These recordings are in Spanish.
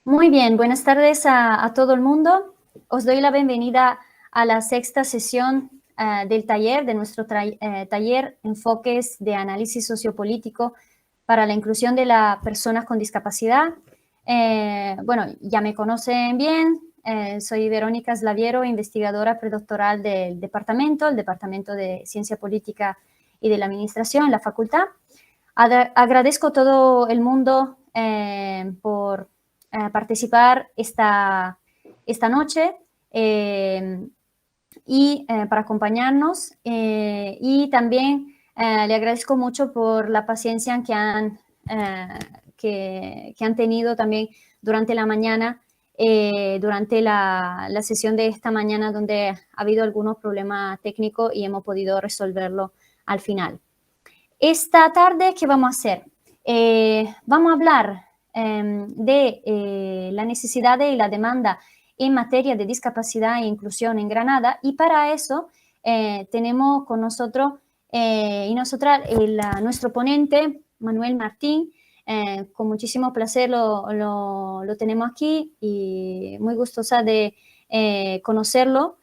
Muy bien, buenas tardes a todo el mundo. Os doy la bienvenida a la sexta sesión del taller, de nuestro taller Enfoques de Análisis Sociopolítico para la Inclusión de las Personas con Discapacidad. Bueno, ya me conocen bien, soy Verónica Slaviero, investigadora predoctoral del departamento, el Departamento de Ciencia Política y de la Administración en la facultad. Agradezco a todo el mundo por participar esta noche y para acompañarnos y también le agradezco mucho por la paciencia que han tenido también durante la mañana, durante la sesión de esta mañana donde ha habido algunos problemas técnicos y hemos podido resolverlo al final. Esta tarde, ¿qué vamos a hacer? Vamos a hablar de la necesidad y la demanda en materia de discapacidad e inclusión en Granada, y para eso tenemos con nosotros y nosotras nuestro ponente, Manuel Martín. Con muchísimo placer lo tenemos aquí y muy gustosa de conocerlo.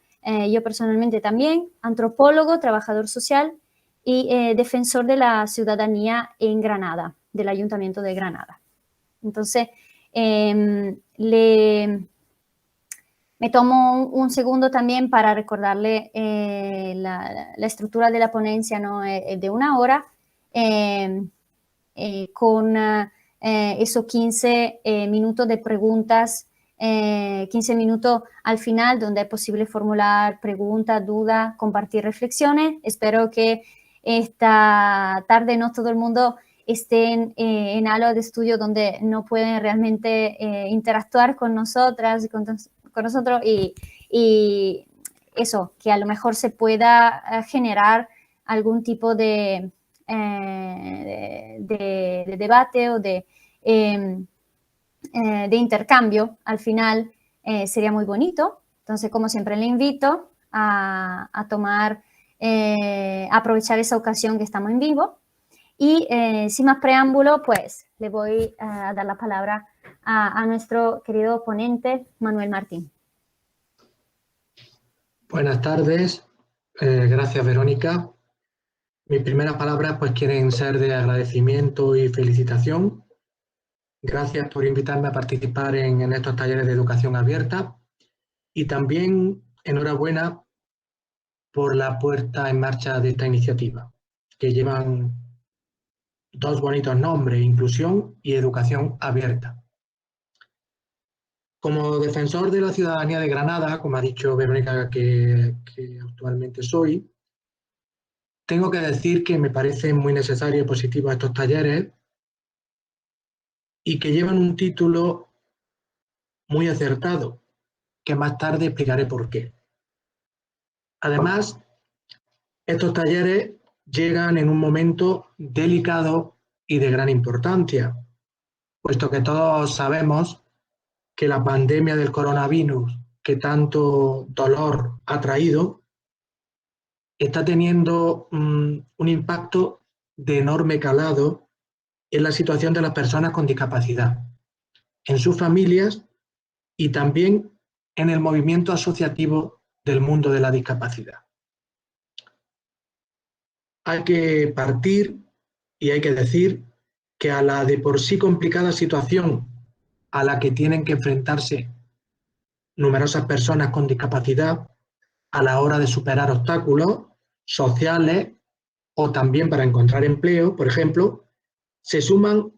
Yo personalmente también, antropólogo, trabajador social y defensor de la ciudadanía en Granada, del Ayuntamiento de Granada. Entonces, me tomo un segundo también para recordarle la estructura de la ponencia, ¿no? De una hora, con esos 15 minutos de preguntas, 15 minutos al final donde es posible formular preguntas, dudas, compartir reflexiones. Espero que esta tarde no todo el mundo esté en aula de estudio donde no pueden realmente interactuar con nosotras, con nosotros y eso, que a lo mejor se pueda generar algún tipo de debate o de intercambio al final. Sería muy bonito. Entonces, como siempre, le invito a aprovechar esa ocasión que estamos en vivo. Y sin más preámbulo, pues le voy a dar la palabra a nuestro querido ponente, Manuel Martín. Buenas tardes, gracias Verónica. Mis primeras palabras pues quieren ser de agradecimiento y felicitación. Gracias por invitarme a participar en estos talleres de educación abierta y también enhorabuena por la puesta en marcha de esta iniciativa, que llevan dos bonitos nombres, inclusión y educación abierta. Como defensor de la ciudadanía de Granada, como ha dicho Verónica que actualmente soy, tengo que decir que me parecen muy necesarios y positivos estos talleres y que llevan un título muy acertado, que más tarde explicaré por qué. Además, estos talleres llegan en un momento delicado y de gran importancia, puesto que todos sabemos que la pandemia del coronavirus, que tanto dolor ha traído, está teniendo un impacto de enorme calado en la situación de las personas con discapacidad, en sus familias y también en el movimiento asociativo del mundo de la discapacidad. Hay que partir y hay que decir que a la de por sí complicada situación a la que tienen que enfrentarse numerosas personas con discapacidad a la hora de superar obstáculos sociales o también para encontrar empleo, por ejemplo, se suman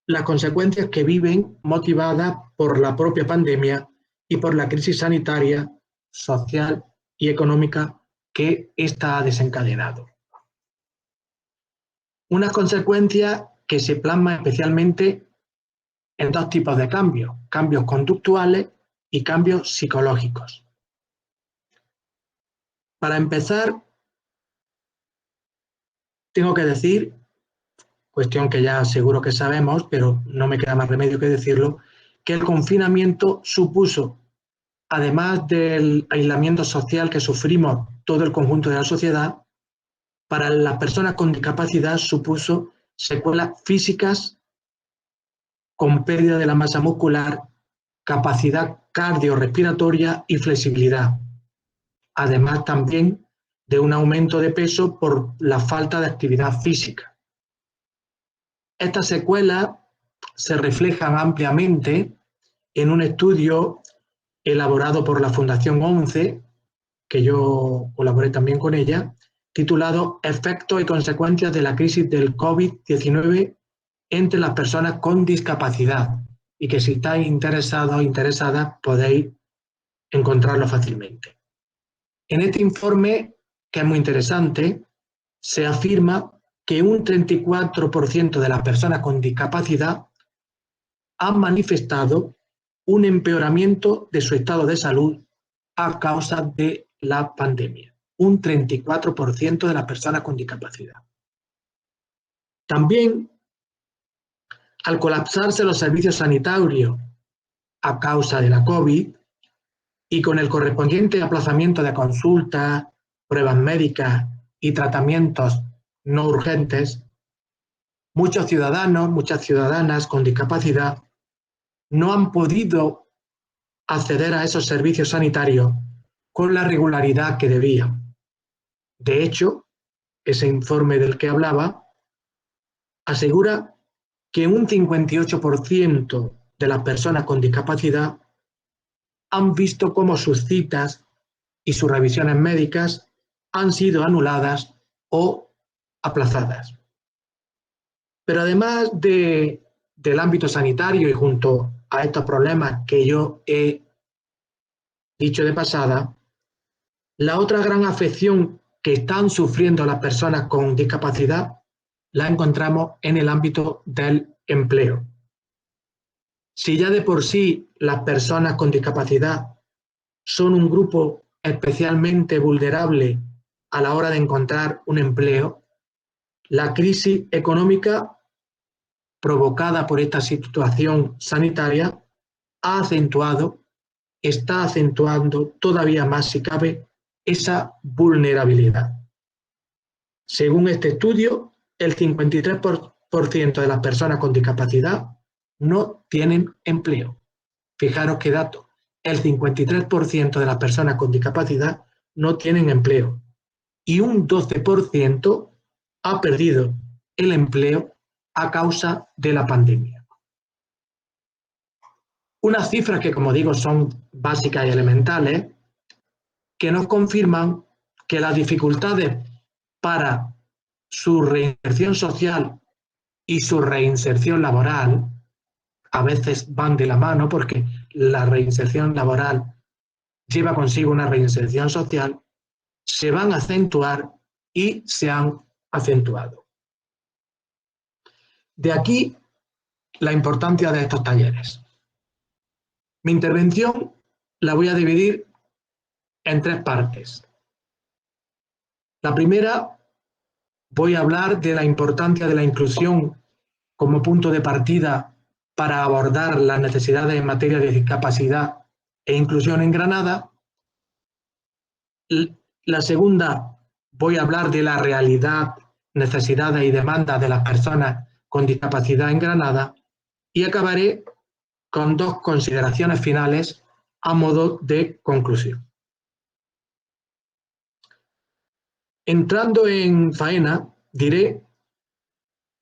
las consecuencias que viven motivadas por la propia pandemia y por la crisis sanitaria, social y económica que ésta ha desencadenado. Unas consecuencias que se plasman especialmente en dos tipos de cambios, cambios conductuales y cambios psicológicos. Para empezar, tengo que decir, cuestión que ya seguro que sabemos, pero no me queda más remedio que decirlo, que el confinamiento supuso, además del aislamiento social que sufrimos todo el conjunto de la sociedad, para las personas con discapacidad supuso secuelas físicas con pérdida de la masa muscular, capacidad cardiorrespiratoria y flexibilidad. Además también de un aumento de peso por la falta de actividad física. Estas secuelas se reflejan ampliamente en un estudio elaborado por la Fundación ONCE, que yo colaboré también con ella, titulado Efectos y consecuencias de la crisis del COVID-19 entre las personas con discapacidad, y que si estáis interesados o interesadas podéis encontrarlo fácilmente. En este informe, que es muy interesante, se afirma que un 34% de las personas con discapacidad han manifestado un empeoramiento de su estado de salud a causa de la pandemia. Un 34% de las personas con discapacidad. También, al colapsarse los servicios sanitarios a causa de la COVID y con el correspondiente aplazamiento de consultas, pruebas médicas y tratamientos no urgentes, muchos ciudadanos, muchas ciudadanas con discapacidad no han podido acceder a esos servicios sanitarios con la regularidad que debían. De hecho, ese informe del que hablaba asegura que un 58% de las personas con discapacidad han visto cómo sus citas y sus revisiones médicas han sido anuladas o aplazadas. Pero además del ámbito sanitario y junto a estos problemas que yo he dicho de pasada, la otra gran afección que están sufriendo las personas con discapacidad la encontramos en el ámbito del empleo. Si ya de por sí las personas con discapacidad son un grupo especialmente vulnerable a la hora de encontrar un empleo, la crisis económica provocada por esta situación sanitaria está acentuando todavía más, si cabe, esa vulnerabilidad. Según este estudio, el 53% de las personas con discapacidad no tienen empleo. Fijaros qué dato. El 53% de las personas con discapacidad no tienen empleo y un 12% ha perdido el empleo a causa de la pandemia. Unas cifras que, como digo, son básicas y elementales, que nos confirman que las dificultades para su reinserción social y su reinserción laboral a veces van de la mano, porque la reinserción laboral lleva consigo una reinserción social, se van a acentuar y se han acentuado. De aquí la importancia de estos talleres. Mi intervención la voy a dividir en tres partes. La primera, voy a hablar de la importancia de la inclusión como punto de partida para abordar las necesidades en materia de discapacidad e inclusión en Granada. La segunda, voy a hablar de la realidad, necesidades y demandas de las personas con discapacidad en Granada, y acabaré con dos consideraciones finales a modo de conclusión. Entrando en faena, diré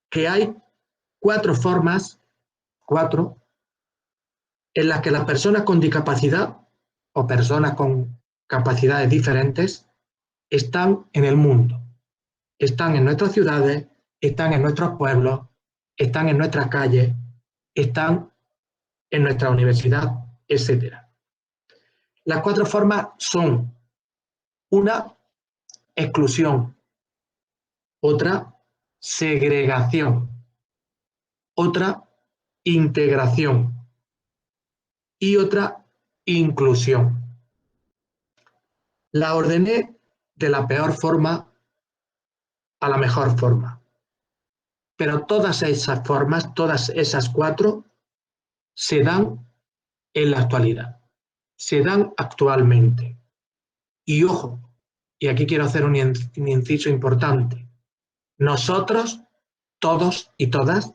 que hay cuatro formas, en las que las personas con discapacidad o personas con capacidades diferentes están en el mundo. Están en nuestras ciudades, están en nuestros pueblos, están en nuestras calles, están en nuestra universidad, etc. Las cuatro formas son: una, exclusión; otra, segregación; otra, integración; y otra, inclusión. La ordené de la peor forma a la mejor forma. Pero todas esas formas, todas esas cuatro, se dan en la actualidad, se dan actualmente. Y ojo, y aquí quiero hacer un inciso importante, nosotros, todos y todas,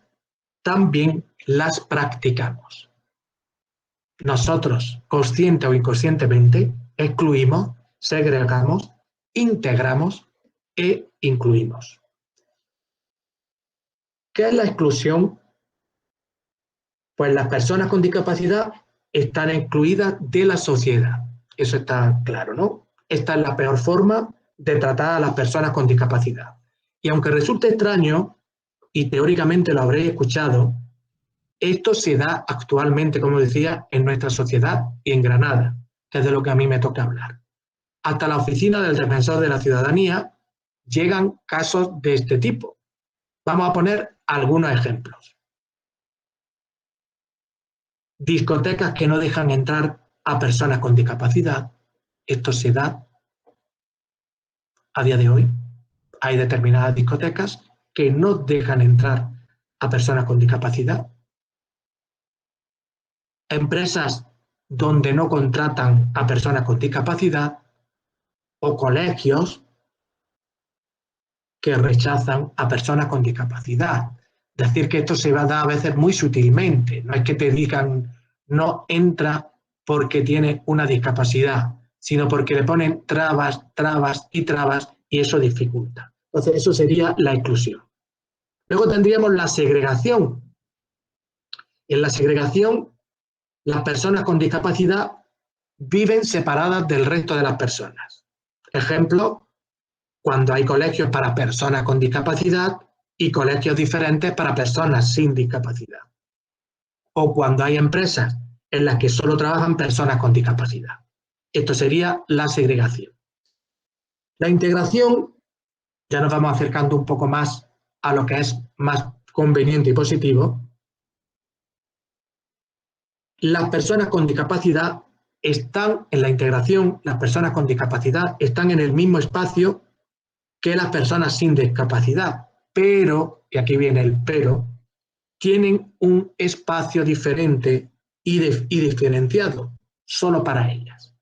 también las practicamos. Nosotros, consciente o inconscientemente, excluimos, segregamos, integramos e incluimos. ¿Qué es la exclusión? Pues las personas con discapacidad están excluidas de la sociedad. Eso está claro, ¿no? Esta es la peor forma de tratar a las personas con discapacidad. Y aunque resulte extraño, y teóricamente lo habréis escuchado, esto se da actualmente, como decía, en nuestra sociedad y en Granada, que es de lo que a mí me toca hablar. Hasta la oficina del Defensor de la Ciudadanía llegan casos de este tipo. Vamos a poner algunos ejemplos. Discotecas que no dejan entrar a personas con discapacidad. Esto se da a día de hoy. Hay determinadas discotecas que no dejan entrar a personas con discapacidad. Empresas donde no contratan a personas con discapacidad o colegios que rechazan a personas con discapacidad. Decir que esto se va a dar a veces muy sutilmente, no es que te digan no entra porque tiene una discapacidad, sino porque le ponen trabas, trabas y trabas y eso dificulta. Entonces eso sería la exclusión. Luego tendríamos la segregación. En la segregación, las personas con discapacidad viven separadas del resto de las personas. Ejemplo, cuando hay colegios para personas con discapacidad y colegios diferentes para personas sin discapacidad. O cuando hay empresas en las que solo trabajan personas con discapacidad. Esto sería la segregación. La integración, ya nos vamos acercando un poco más a lo que es más conveniente y positivo. Las personas con discapacidad están en la integración, las personas con discapacidad están en el mismo espacio que las personas sin discapacidad, pero, y aquí viene el pero, tienen un espacio diferente y diferenciado, solo para ellas.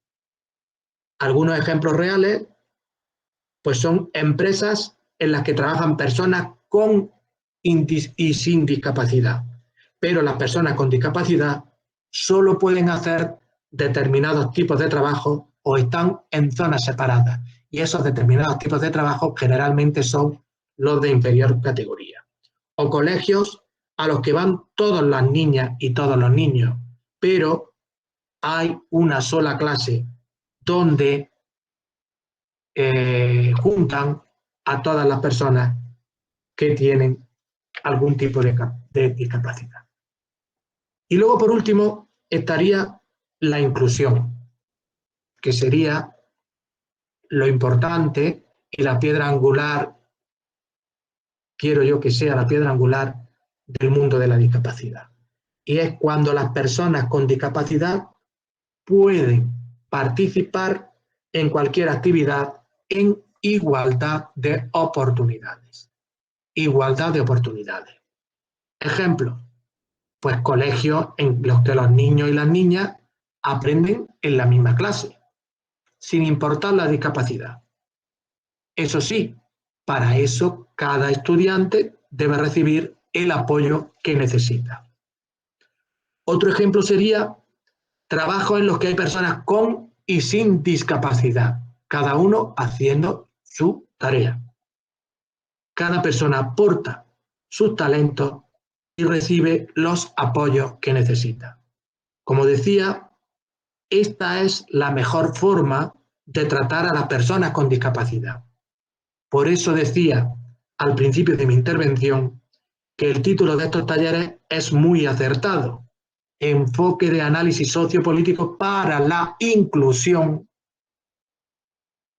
Algunos ejemplos reales, pues son empresas en las que trabajan personas con y sin discapacidad, pero las personas con discapacidad solo pueden hacer determinados tipos de trabajo o están en zonas separadas. Y esos determinados tipos de trabajo generalmente son los de inferior categoría. O colegios a los que van todas las niñas y todos los niños, pero hay una sola clase donde juntan a todas las personas que tienen algún tipo de discapacidad. Y luego, por último, estaría la inclusión, que sería lo importante y la piedra angular, quiero yo que sea la piedra angular del mundo de la discapacidad. Y es cuando las personas con discapacidad pueden participar en cualquier actividad en igualdad de oportunidades. Igualdad de oportunidades. Ejemplo, pues colegios en los que los niños y las niñas aprenden en la misma clase, sin importar la discapacidad. Eso sí, para eso cada estudiante debe recibir el apoyo que necesita. Otro ejemplo sería trabajos en los que hay personas con y sin discapacidad, cada uno haciendo su tarea. Cada persona aporta sus talentos y recibe los apoyos que necesita. Como decía, esta es la mejor forma de tratar a las personas con discapacidad. Por eso decía al principio de mi intervención que el título de estos talleres es muy acertado. Enfoque de análisis sociopolítico para la inclusión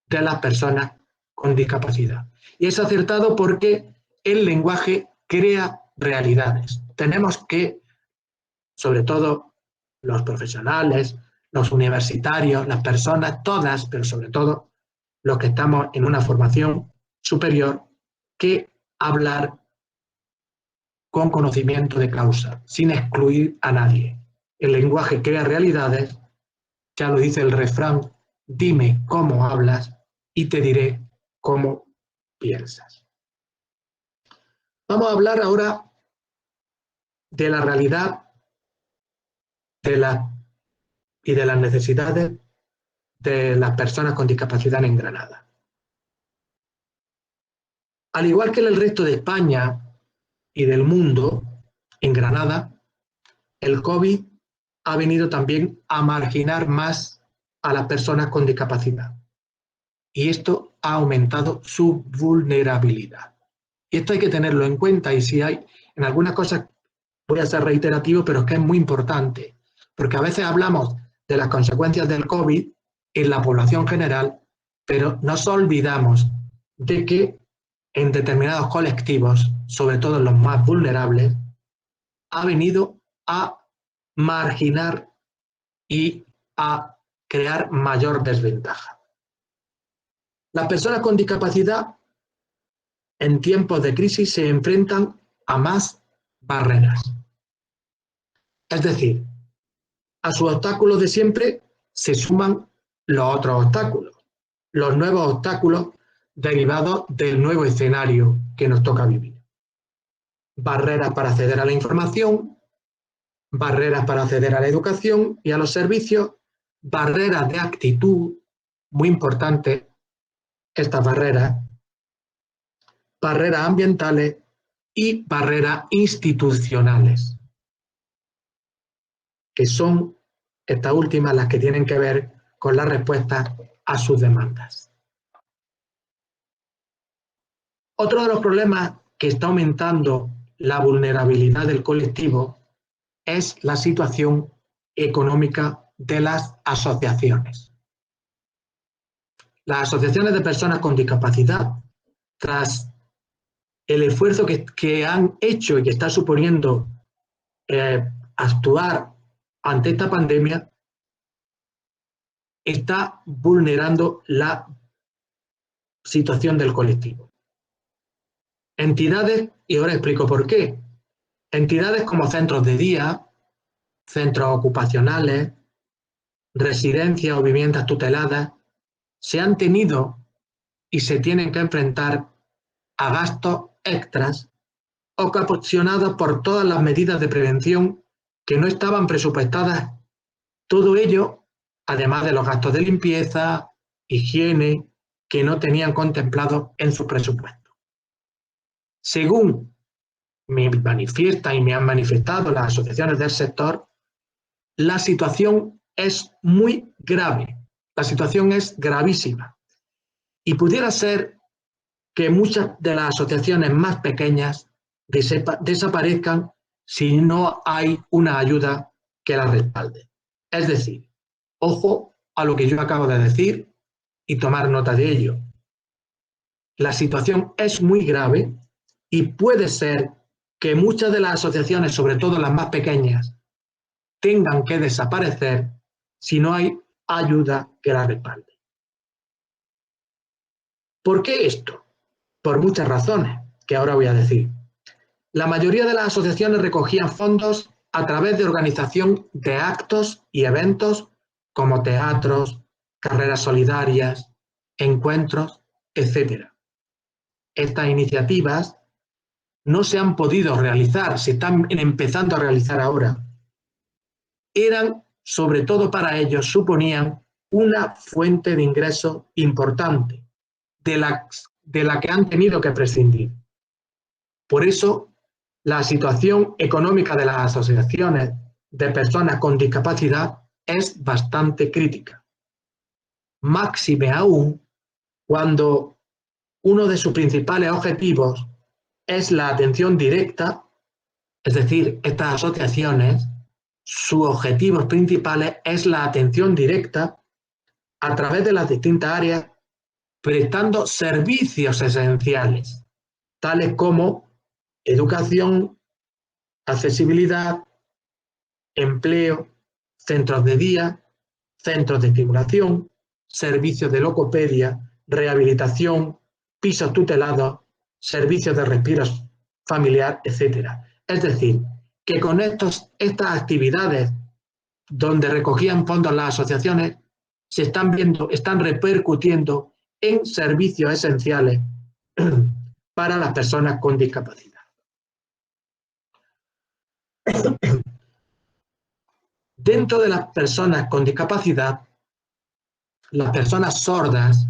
de las personas con discapacidad. Y es acertado porque el lenguaje crea realidades. Tenemos que, sobre todo los profesionales, los universitarios, las personas, todas, pero sobre todo los que estamos en una formación superior, que hablar con conocimiento de causa, sin excluir a nadie. El lenguaje crea realidades, ya lo dice el refrán, dime cómo hablas y te diré cómo piensas. Vamos a hablar ahora de la realidad y de las necesidades de las personas con discapacidad en Granada. Al igual que en el resto de España y del mundo, en Granada, el COVID ha venido también a marginar más a las personas con discapacidad. Y esto ha aumentado su vulnerabilidad. Y esto hay que tenerlo en cuenta, y si hay, en algunas cosas voy a ser reiterativo, pero es que es muy importante, porque a veces hablamos de las consecuencias del COVID en la población general, pero nos olvidamos de que en determinados colectivos, sobre todo en los más vulnerables, ha venido a marginar y a crear mayor desventaja. Las personas con discapacidad en tiempos de crisis se enfrentan a más barreras. Es decir, a sus obstáculos de siempre se suman los otros obstáculos, los nuevos obstáculos derivados del nuevo escenario que nos toca vivir. Barreras para acceder a la información, barreras para acceder a la educación y a los servicios, barreras de actitud, muy importante estas barreras ambientales y barreras institucionales, que son estas últimas las que tienen que ver con la respuesta a sus demandas. Otro de los problemas que está aumentando la vulnerabilidad del colectivo es la situación económica de las asociaciones. Las asociaciones de personas con discapacidad, tras el esfuerzo que han hecho y que está suponiendo actuar ante esta pandemia, está vulnerando la situación del colectivo. Entidades, y ahora explico por qué, entidades como centros de día, centros ocupacionales, residencias o viviendas tuteladas, se han tenido y se tienen que enfrentar a gastos extras ocasionados por todas las medidas de prevención que no estaban presupuestadas. Todo ello, además de los gastos de limpieza, higiene, que no tenían contemplado en su presupuesto. Según me manifiestan y me han manifestado las asociaciones del sector, la situación es muy grave, la situación es gravísima. Y pudiera ser que muchas de las asociaciones más pequeñas desaparezcan si no hay una ayuda que las respalde. Es decir, ojo a lo que yo acabo de decir y tomar nota de ello. La situación es muy grave y puede ser que muchas de las asociaciones, sobre todo las más pequeñas, tengan que desaparecer si no hay ayuda que las respalde. ¿Por qué esto? Por muchas razones, que ahora voy a decir. La mayoría de las asociaciones recogían fondos a través de organización de actos y eventos como teatros, carreras solidarias, encuentros, etc. Estas iniciativas no se han podido realizar, se están empezando a realizar ahora. Eran, sobre todo para ellos, suponían una fuente de ingresos importante, de la que han tenido que prescindir. Por eso, la situación económica de las asociaciones de personas con discapacidad es bastante crítica. Máxime aún cuando uno de sus principales objetivos es la atención directa, es decir, estas asociaciones, sus objetivos principales es la atención directa a través de las distintas áreas, prestando servicios esenciales, tales como educación, accesibilidad, empleo, centros de día, centros de estimulación, servicios de logopedia, rehabilitación, pisos tutelados, servicios de respiro familiar, etc. Es decir, que con estas actividades donde recogían fondos las asociaciones, se están viendo, están repercutiendo en servicios esenciales para las personas con discapacidad. Dentro de las personas con discapacidad, las personas sordas,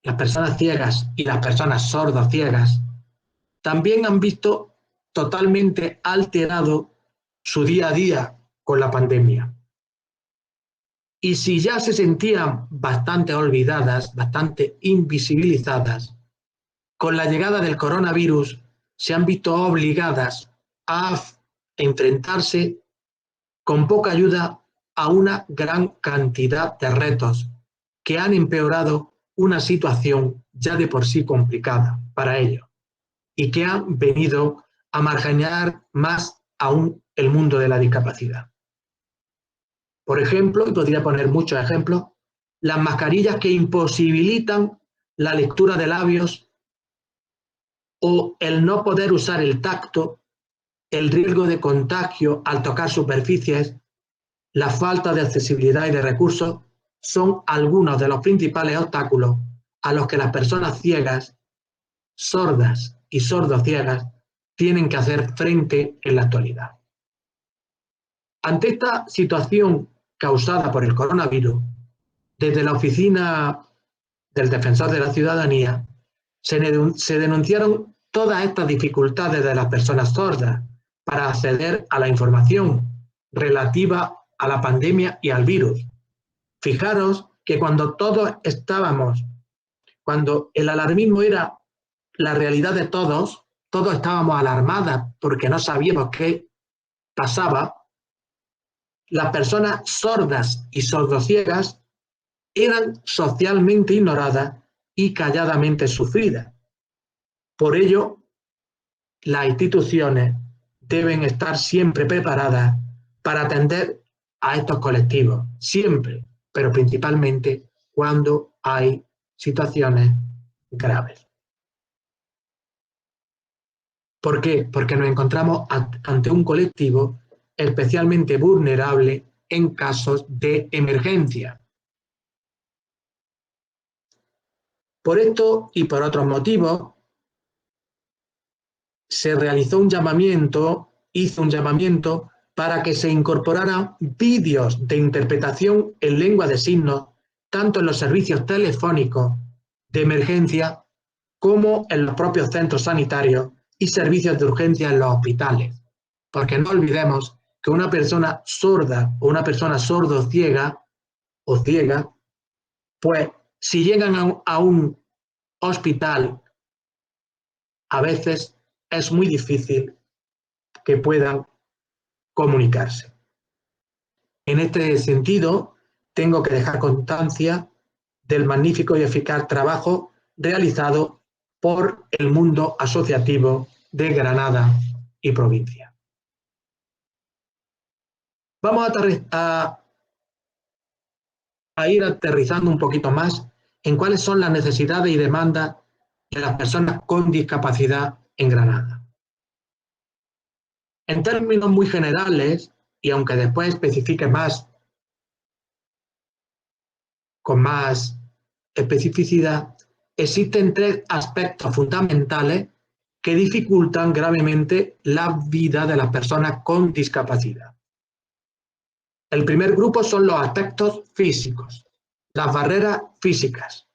las personas ciegas y las personas sordo-ciegas también han visto totalmente alterado su día a día con la pandemia. Y si ya se sentían bastante olvidadas, bastante invisibilizadas, con la llegada del coronavirus se han visto obligadas a enfrentarse con poca ayuda a una gran cantidad de retos que han empeorado una situación ya de por sí complicada para ellos y que han venido a marginar más aún el mundo de la discapacidad. Por ejemplo, y podría poner muchos ejemplos, las mascarillas que imposibilitan la lectura de labios o el no poder usar el tacto, el riesgo de contagio al tocar superficies, la falta de accesibilidad y de recursos son algunos de los principales obstáculos a los que las personas ciegas, sordas y sordociegas tienen que hacer frente en la actualidad. Ante esta situación causada por el coronavirus, desde la Oficina del Defensor de la Ciudadanía se denunciaron todas estas dificultades de las personas sordas para acceder a la información relativa a la pandemia y al virus. Fijaros que cuando todos estábamos, cuando el alarmismo era la realidad de todos, todos estábamos alarmadas porque no sabíamos qué pasaba, las personas sordas y sordociegas eran socialmente ignoradas y calladamente sufridas. Por ello, las instituciones deben estar siempre preparadas para atender a estos colectivos, siempre, pero principalmente cuando hay situaciones graves. ¿Por qué? Porque nos encontramos ante un colectivo especialmente vulnerable en casos de emergencia. Por esto y por otros motivos, se realizó un llamamiento, para que se incorporaran vídeos de interpretación en lengua de signos, tanto en los servicios telefónicos de emergencia como en los propios centros sanitarios y servicios de urgencia en los hospitales. Porque no olvidemos que una persona sorda o una persona sordo-ciega o ciega, pues si llegan a un hospital, a veces es muy difícil que puedan comunicarse. En este sentido, tengo que dejar constancia del magnífico y eficaz trabajo realizado por el mundo asociativo de Granada y provincia. Vamos a ir aterrizando un poquito más en cuáles son las necesidades y demandas de las personas con discapacidad en Granada. En términos muy generales, y aunque después especifique más, con más especificidad, existen tres aspectos fundamentales que dificultan gravemente la vida de las personas con discapacidad. El primer grupo son los aspectos físicos, las barreras físicas.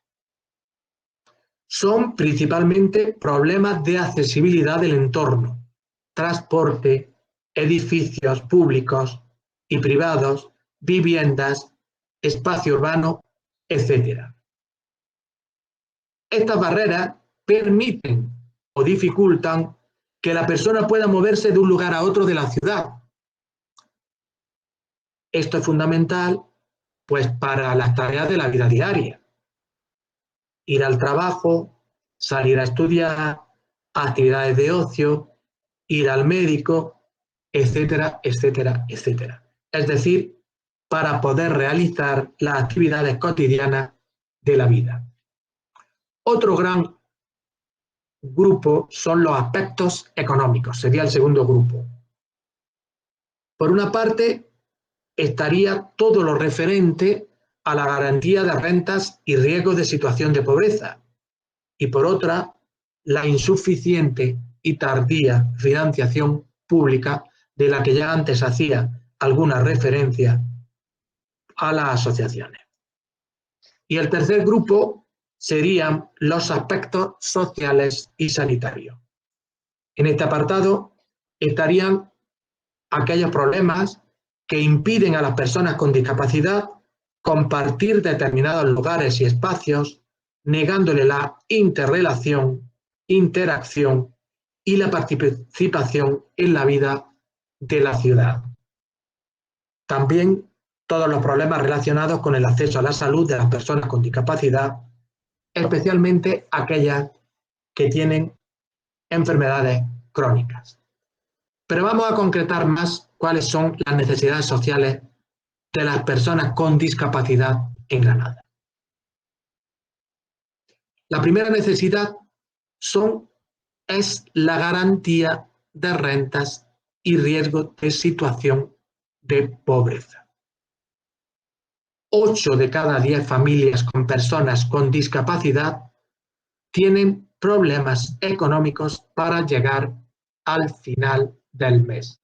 Son principalmente problemas de accesibilidad del entorno, transporte, edificios públicos y privados, viviendas, espacio urbano, etc. Estas barreras permiten o dificultan que la persona pueda moverse de un lugar a otro de la ciudad. Esto es fundamental, pues, para las tareas de la vida diaria. Ir al trabajo, salir a estudiar, actividades de ocio, ir al médico, etcétera, etcétera, etcétera. Es decir, para poder realizar las actividades cotidianas de la vida. Otro gran grupo son los aspectos económicos, sería el segundo grupo. Por una parte, estaría todo lo referente a la garantía de rentas y riesgos de situación de pobreza, y por otra, la insuficiente y tardía financiación pública de la que ya antes hacía alguna referencia a las asociaciones. Y el tercer grupo serían los aspectos sociales y sanitarios. En este apartado estarían aquellos problemas que impiden a las personas con discapacidad compartir determinados lugares y espacios, negándole la interrelación, interacción y la participación en la vida de la ciudad. También todos los problemas relacionados con el acceso a la salud de las personas con discapacidad, especialmente aquellas que tienen enfermedades crónicas. Pero vamos a concretar más cuáles son las necesidades sociales de las personas con discapacidad en Granada. La primera necesidad es la garantía de rentas y riesgo de situación de pobreza. 8 de cada 10 familias con personas con discapacidad tienen problemas económicos para llegar al final del mes.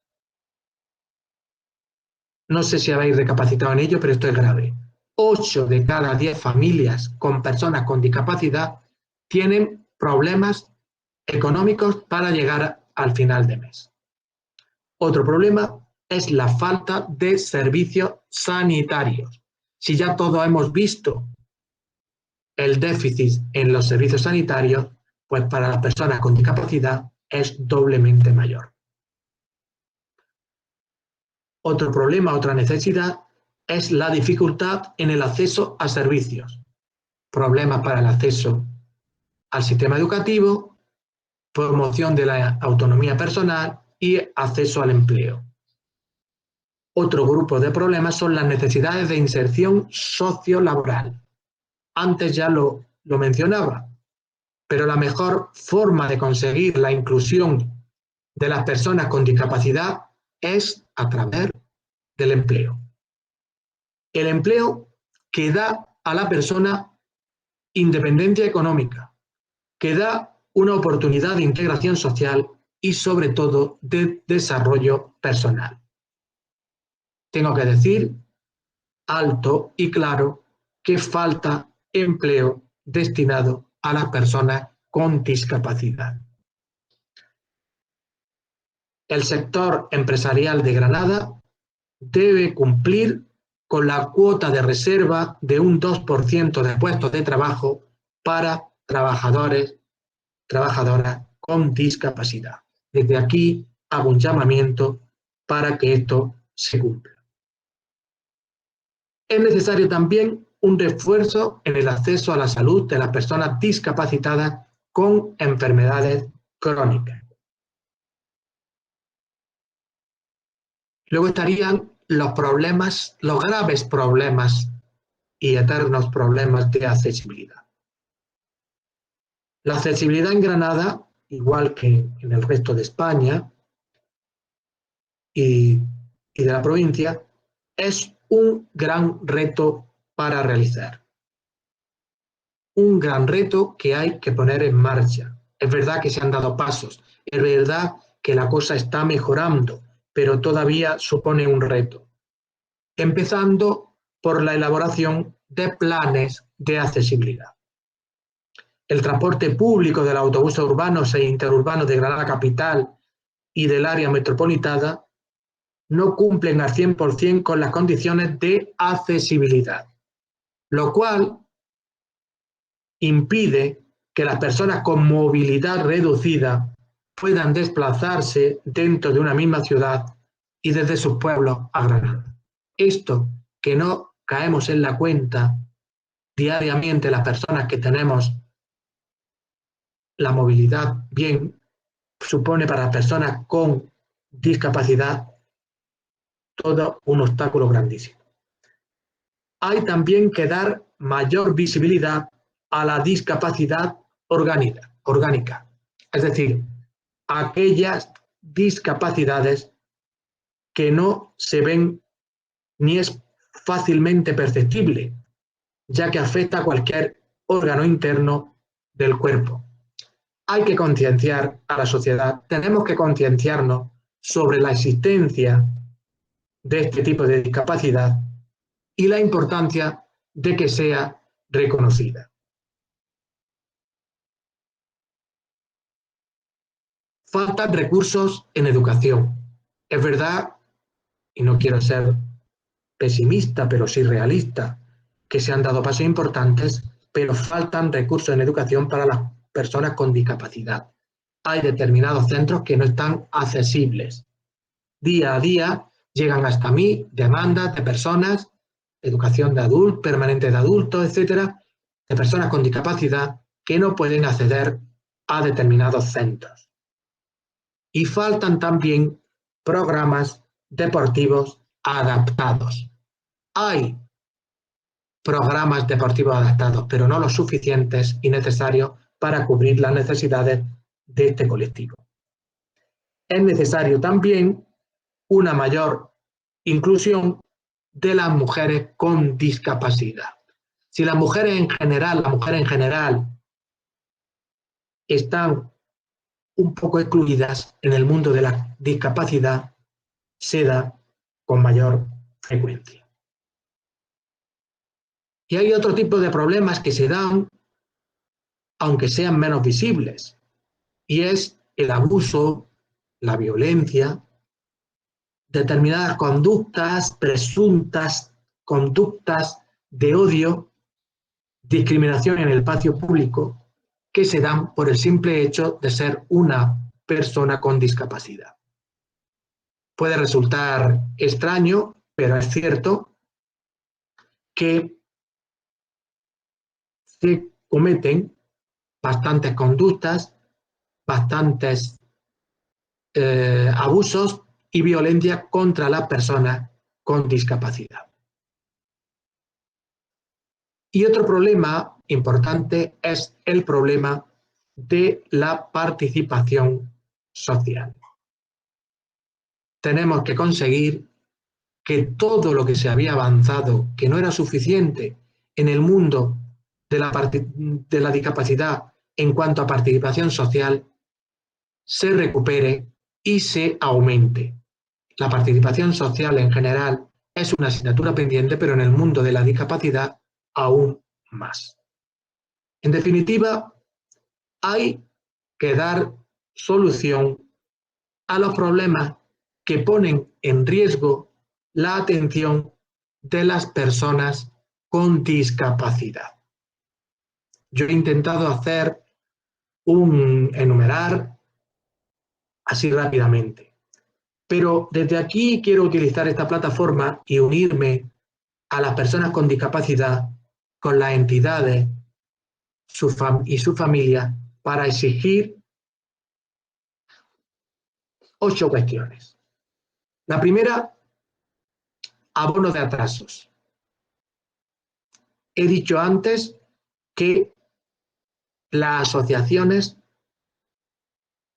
No sé si habéis recapacitado en ello, pero esto es grave. 8 de cada 10 familias con personas con discapacidad tienen problemas económicos para llegar al final de mes. Otro problema es la falta de servicios sanitarios. Si ya todos hemos visto el déficit en los servicios sanitarios, pues para las personas con discapacidad es doblemente mayor. Otro problema, otra necesidad, es la dificultad en el acceso a servicios. Problemas para el acceso al sistema educativo, promoción de la autonomía personal y acceso al empleo. Otro grupo de problemas son las necesidades de inserción sociolaboral. Antes ya lo mencionaba, pero la mejor forma de conseguir la inclusión de las personas con discapacidad es a través del empleo. El empleo que da a la persona independencia económica, que da una oportunidad de integración social y sobre todo de desarrollo personal. Tengo que decir alto y claro que falta empleo destinado a las personas con discapacidad. El sector empresarial de Granada debe cumplir con la cuota de reserva de un 2% de puestos de trabajo para trabajadores, trabajadoras con discapacidad. Desde aquí hago un llamamiento para que esto se cumpla. Es necesario también un refuerzo en el acceso a la salud de las personas discapacitadas con enfermedades crónicas. Luego estarían los problemas, los graves problemas y eternos problemas de accesibilidad. La accesibilidad en Granada, igual que en el resto de España y de la provincia, es un gran reto para realizar. Un gran reto que hay que poner en marcha. Es verdad que se han dado pasos, es verdad que la cosa está mejorando, pero todavía supone un reto. Empezando por la elaboración de planes de accesibilidad. El transporte público de los autobuses urbanos e interurbanos de Granada Capital y del área metropolitana no cumplen al 100% con las condiciones de accesibilidad, lo cual impide que las personas con movilidad reducida puedan desplazarse dentro de una misma ciudad y desde sus pueblos a Granada. Esto que no caemos en la cuenta diariamente las personas que tenemos la movilidad bien, supone para las personas con discapacidad todo un obstáculo grandísimo. Hay también que dar mayor visibilidad a la discapacidad orgánica, es decir, aquellas discapacidades que no se ven ni es fácilmente perceptible, ya que afecta a cualquier órgano interno del cuerpo. hay que concienciar a la sociedad, tenemos que concienciarnos sobre la existencia de este tipo de discapacidad y la importancia de que sea reconocida. Faltan recursos en educación. Es verdad, y no quiero ser pesimista, pero sí realista, que se han dado pasos importantes, pero faltan recursos en educación para las personas con discapacidad. Hay determinados centros que no están accesibles. Día a día llegan hasta mí demandas de personas, educación de adultos, permanente de adultos, etcétera, de personas con discapacidad que no pueden acceder a determinados centros. Y faltan también programas deportivos adaptados. Hay programas deportivos adaptados, pero no los suficientes y necesarios para cubrir las necesidades de este colectivo. Es necesario también una mayor inclusión de las mujeres con discapacidad. Si las mujeres en general están un poco excluidas en el mundo de la discapacidad, se da con mayor frecuencia. Y hay otro tipo de problemas que se dan, aunque sean menos visibles, y es el abuso, la violencia, determinadas conductas, presuntas conductas de odio, discriminación en el espacio público, que se dan por el simple hecho de ser una persona con discapacidad. Puede resultar extraño, pero es cierto que se cometen bastantes conductas, bastantes abusos y violencia contra las personas con discapacidad. Y otro problema importante es el problema de la participación social. Tenemos que conseguir que todo lo que se había avanzado, que no era suficiente en el mundo de la discapacidad en cuanto a participación social, se recupere y se aumente. La participación social en general es una asignatura pendiente, pero en el mundo de la discapacidad aún más. En definitiva, hay que dar solución a los problemas que ponen en riesgo la atención de las personas con discapacidad. Yo he intentado enumerar así rápidamente, pero desde aquí quiero utilizar esta plataforma y unirme a las personas con discapacidad, con las entidades y su familia para exigir 8 cuestiones. La primera, abono de atrasos. He dicho antes que las asociaciones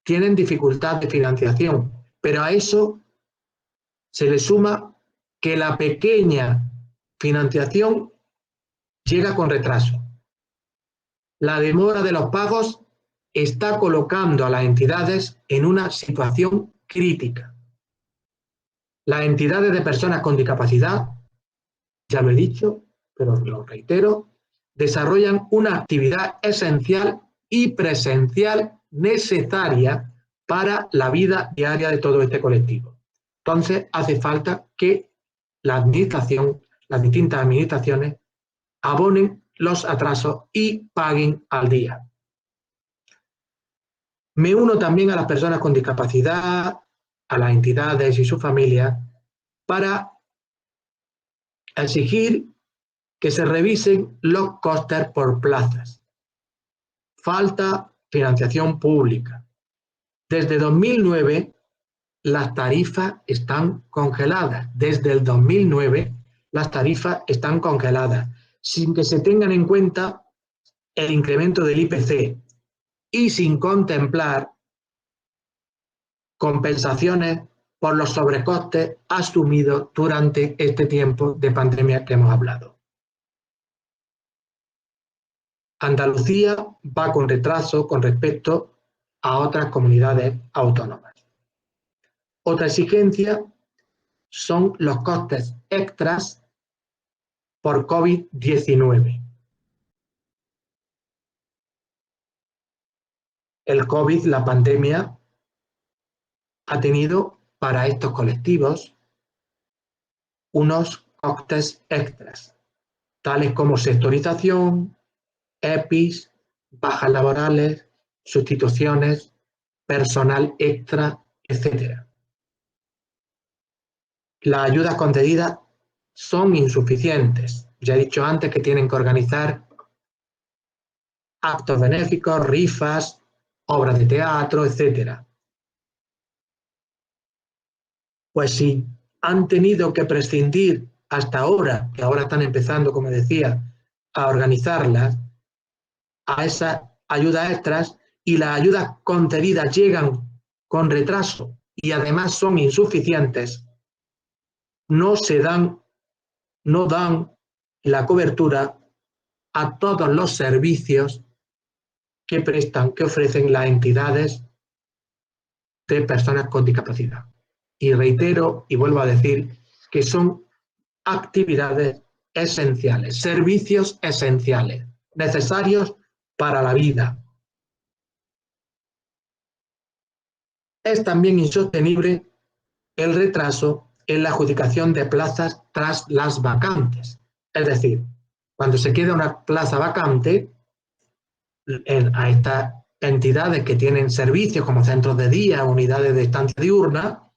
tienen dificultad de financiación, pero a eso se le suma que la pequeña financiación llega con retraso. La demora de los pagos está colocando a las entidades en una situación crítica. Las entidades de personas con discapacidad, ya lo he dicho, pero lo reitero, desarrollan una actividad esencial y presencial necesaria para la vida diaria de todo este colectivo. Entonces, hace falta que la administración, las distintas administraciones, abonen los atrasos y paguen al día. Me uno también a las personas con discapacidad, a las entidades y sus familias, para exigir que se revisen los costes por plazas. Falta financiación pública. Desde 2009 las tarifas están congeladas. Desde el 2009 las tarifas están congeladas, sin que se tengan en cuenta el incremento del IPC y sin contemplar compensaciones por los sobrecostes asumidos durante este tiempo de pandemia que hemos hablado. Andalucía va con retraso con respecto a otras comunidades autónomas. Otra exigencia son los costes extras por COVID-19. El COVID, la pandemia, ha tenido para estos colectivos unos costes extras, tales como sectorización, EPIs, bajas laborales, sustituciones, personal extra, etc. Las ayudas concedidas son insuficientes. Ya he dicho antes que tienen que organizar actos benéficos, rifas, obras de teatro, etc. Pues si han tenido que prescindir hasta ahora, que ahora están empezando, como decía, a organizarlas, a esas ayudas extras, y las ayudas concedidas llegan con retraso y además son insuficientes, no dan la cobertura a todos los servicios que prestan, que ofrecen las entidades de personas con discapacidad. Y reitero y vuelvo a decir que son actividades esenciales, servicios esenciales, necesarios para la vida. Es también insostenible el retraso en la adjudicación de plazas tras las vacantes. Es decir, cuando se queda una plaza vacante, a estas entidades que tienen servicios como centros de día, unidades de estancia diurna,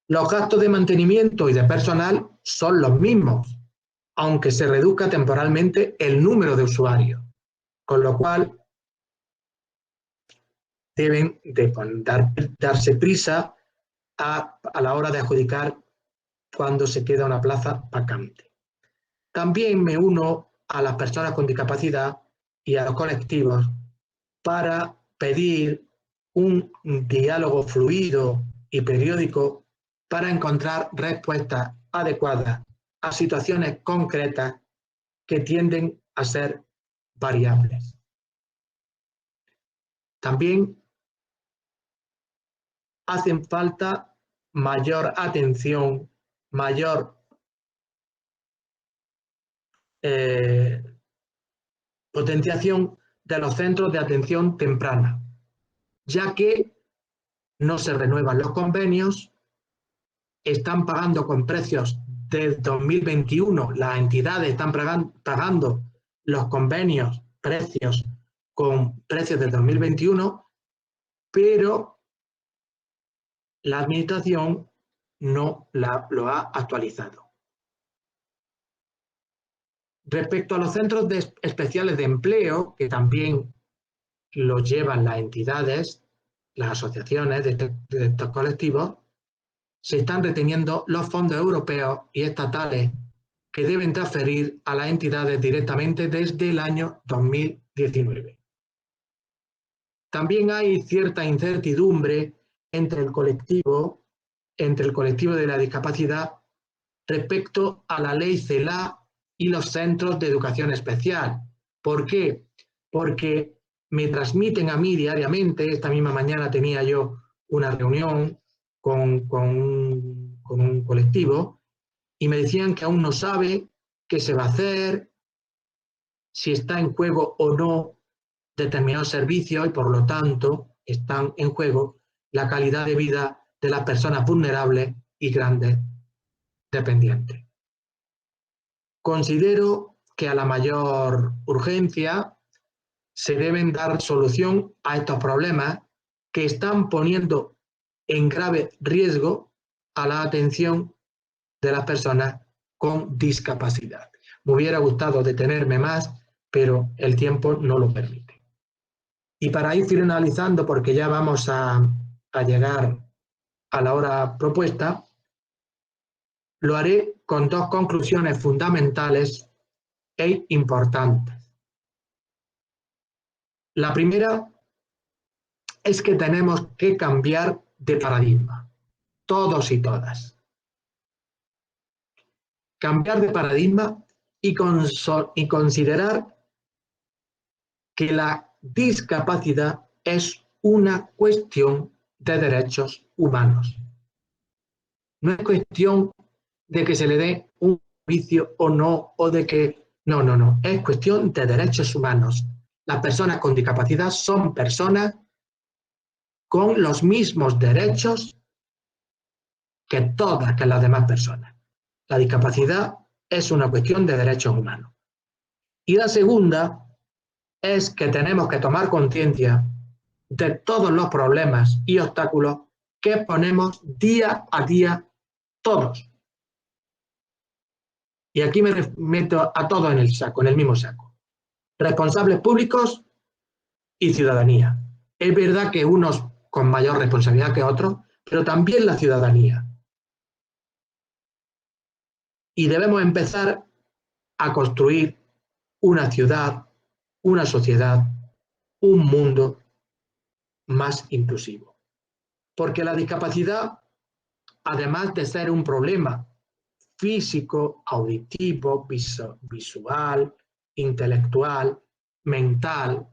los gastos de mantenimiento y de personal son los mismos, aunque se reduzca temporalmente el número de usuarios, con lo cual deben de darse prisa a la hora de adjudicar cuando se queda una plaza vacante. También me uno a las personas con discapacidad y a los colectivos para pedir un diálogo fluido y periódico para encontrar respuestas adecuadas a situaciones concretas que tienden a ser variables. También hacen falta mayor atención, mayor potenciación de los centros de atención temprana, ya que no se renuevan los convenios, están pagando con precios de 2021, las entidades están pagando los convenios, precios con precios de 2021, pero la administración no lo ha actualizado. Respecto a los centros especiales de empleo, que también los llevan las entidades, las asociaciones de estos colectivos, se están reteniendo los fondos europeos y estatales que deben transferir a las entidades directamente desde el año 2019. También hay cierta incertidumbre entre el colectivo de la discapacidad respecto a la ley CELA y los centros de educación especial. ¿Por qué? Porque me transmiten a mí diariamente, esta misma mañana tenía yo una reunión con un colectivo y me decían que aún no sabe qué se va a hacer, si está en juego o no determinados servicios y por lo tanto están en juego la calidad de vida de las personas vulnerables y grandes dependientes. Considero que a la mayor urgencia se deben dar solución a estos problemas que están poniendo en grave riesgo a la atención de las personas con discapacidad. Me hubiera gustado detenerme más, pero el tiempo no lo permite. Y para ir finalizando, porque ya vamos a llegar a la hora propuesta, lo haré con dos conclusiones fundamentales e importantes. La primera es que tenemos que cambiar de paradigma, todos y todas. Cambiar de paradigma y considerar que la discapacidad es una cuestión de derechos humanos. No es cuestión de que se le dé un servicio o no, o de que... No, no, no. Es cuestión de derechos humanos. Las personas con discapacidad son personas con los mismos derechos que todas que las demás personas. La discapacidad es una cuestión de derechos humanos. Y la segunda es que tenemos que tomar conciencia de todos los problemas y obstáculos que ponemos día a día todos. Y aquí me meto a todos en el saco, en el mismo saco. Responsables públicos y ciudadanía. Es verdad que unos con mayor responsabilidad que otros, pero también la ciudadanía. Y debemos empezar a construir una ciudad, una sociedad, un mundo más inclusivo. Porque la discapacidad, además de ser un problema físico, auditivo, visual, intelectual, mental,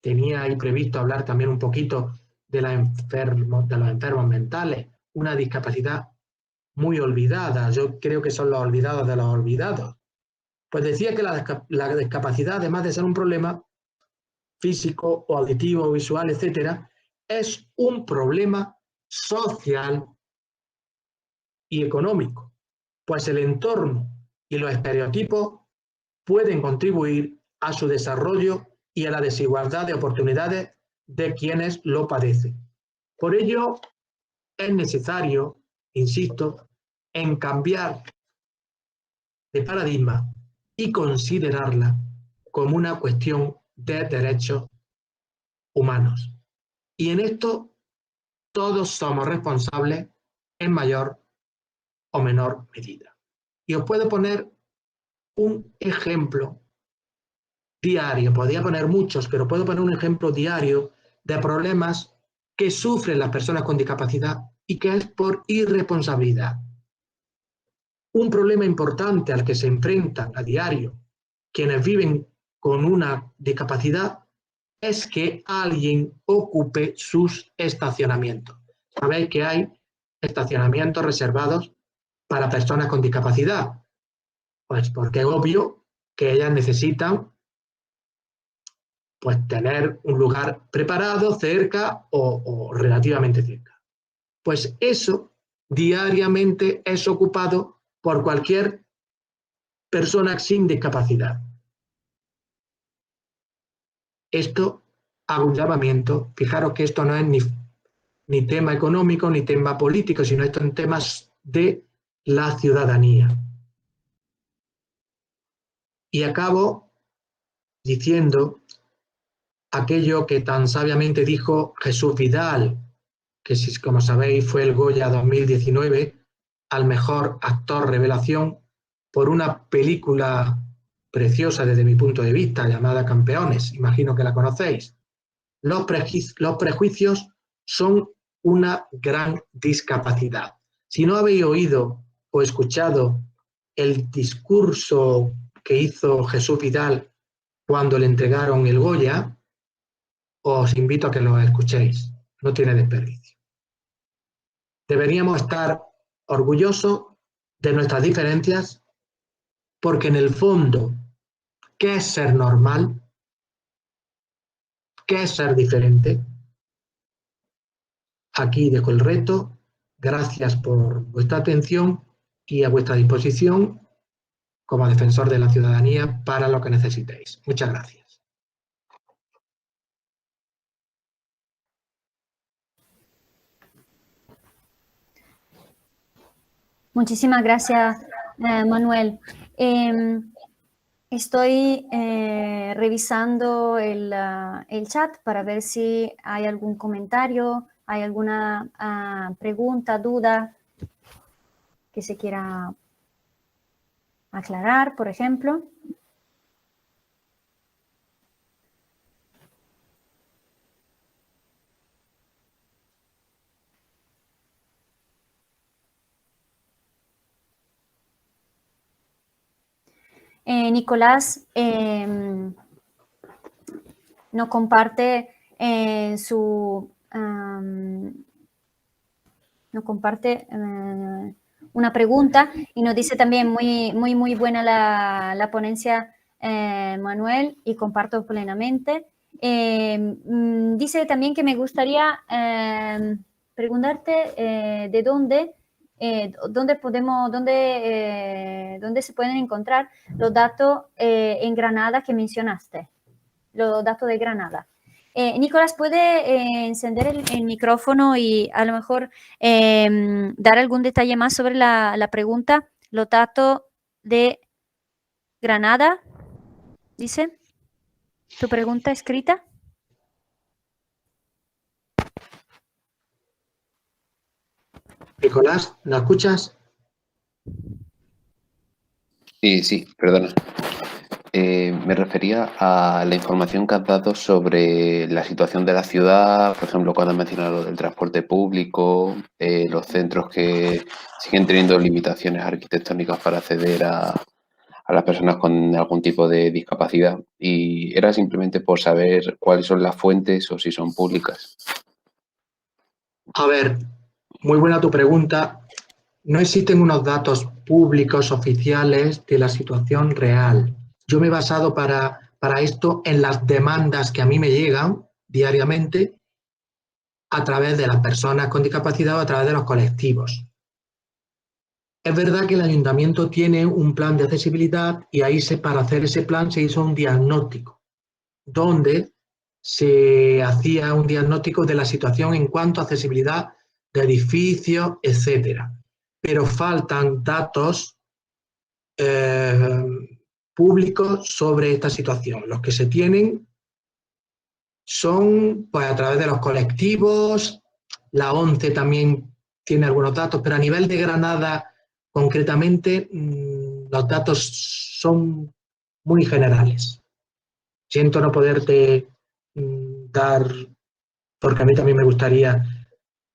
tenía ahí previsto hablar también un poquito de los enfermos mentales, una discapacidad muy olvidada. Yo creo que son los olvidados de los olvidados. Pues decía que la discapacidad, además de ser un problema físico o auditivo, visual, etcétera, es un problema social y económico, pues el entorno y los estereotipos pueden contribuir a su desarrollo y a la desigualdad de oportunidades de quienes lo padecen. Por ello, es necesario, insisto, en cambiar de paradigma y considerarla como una cuestión de derechos humanos. Y en esto todos somos responsables en mayor o menor medida. Y os puedo poner un ejemplo diario, podría poner muchos, pero puedo poner un ejemplo diario de problemas que sufren las personas con discapacidad y que es por irresponsabilidad. Un problema importante al que se enfrentan a diario quienes viven con una discapacidad es que alguien ocupe sus estacionamientos. Sabéis que hay estacionamientos reservados para personas con discapacidad, pues porque es obvio que ellas necesitan pues tener un lugar preparado cerca o relativamente cerca. Pues eso diariamente es ocupado por cualquier persona sin discapacidad. Esto hago un llamamiento, fijaros que esto no es ni tema económico ni tema político, sino esto en temas de la ciudadanía. Y acabo diciendo aquello que tan sabiamente dijo Jesús Vidal, que como sabéis fue el Goya 2019 al mejor actor revelación por una película preciosa desde mi punto de vista llamada Campeones, imagino que la conocéis. Los prejuicios son una gran discapacidad. Si no habéis oído o escuchado el discurso que hizo Jesús Vidal cuando le entregaron el Goya, os invito a que lo escuchéis. No tiene desperdicio. Deberíamos estar orgullosos de nuestras diferencias porque en el fondo, ¿qué es ser normal? ¿Qué es ser diferente? Aquí dejo el reto. Gracias por vuestra atención y a vuestra disposición como defensor de la ciudadanía para lo que necesitéis. Muchas gracias. Muchísimas gracias, Manuel. Estoy revisando el chat para ver si hay algún comentario, hay alguna pregunta, duda que se quiera aclarar, por ejemplo. Nicolás nos comparte nos comparte una pregunta y nos dice también muy buena la ponencia, Manuel, y comparto plenamente. Dice también que me gustaría preguntarte de dónde se pueden encontrar los datos en Granada que mencionaste, los datos de Granada. Nicolás, ¿puede encender el micrófono y a lo mejor dar algún detalle más sobre la pregunta? Los datos de Granada, dice. ¿Tu pregunta escrita? Nicolás, ¿nos escuchas? Sí, perdona. Me refería a la información que has dado sobre la situación de la ciudad, por ejemplo, cuando has mencionado lo del transporte público, los centros que siguen teniendo limitaciones arquitectónicas para acceder a las personas con algún tipo de discapacidad. Y era simplemente por saber cuáles son las fuentes o si son públicas. A ver, muy buena tu pregunta. No existen unos datos públicos oficiales de la situación real. Yo me he basado para esto en las demandas que a mí me llegan diariamente a través de las personas con discapacidad o a través de los colectivos. Es verdad que el ayuntamiento tiene un plan de accesibilidad y ahí para hacer ese plan se hizo un diagnóstico, donde se hacía un diagnóstico de la situación en cuanto a accesibilidad de edificios, etcétera. Pero faltan datos públicos sobre esta situación. Los que se tienen son pues, a través de los colectivos, la ONCE también tiene algunos datos, pero a nivel de Granada, concretamente, los datos son muy generales. Siento no poderte dar, porque a mí también me gustaría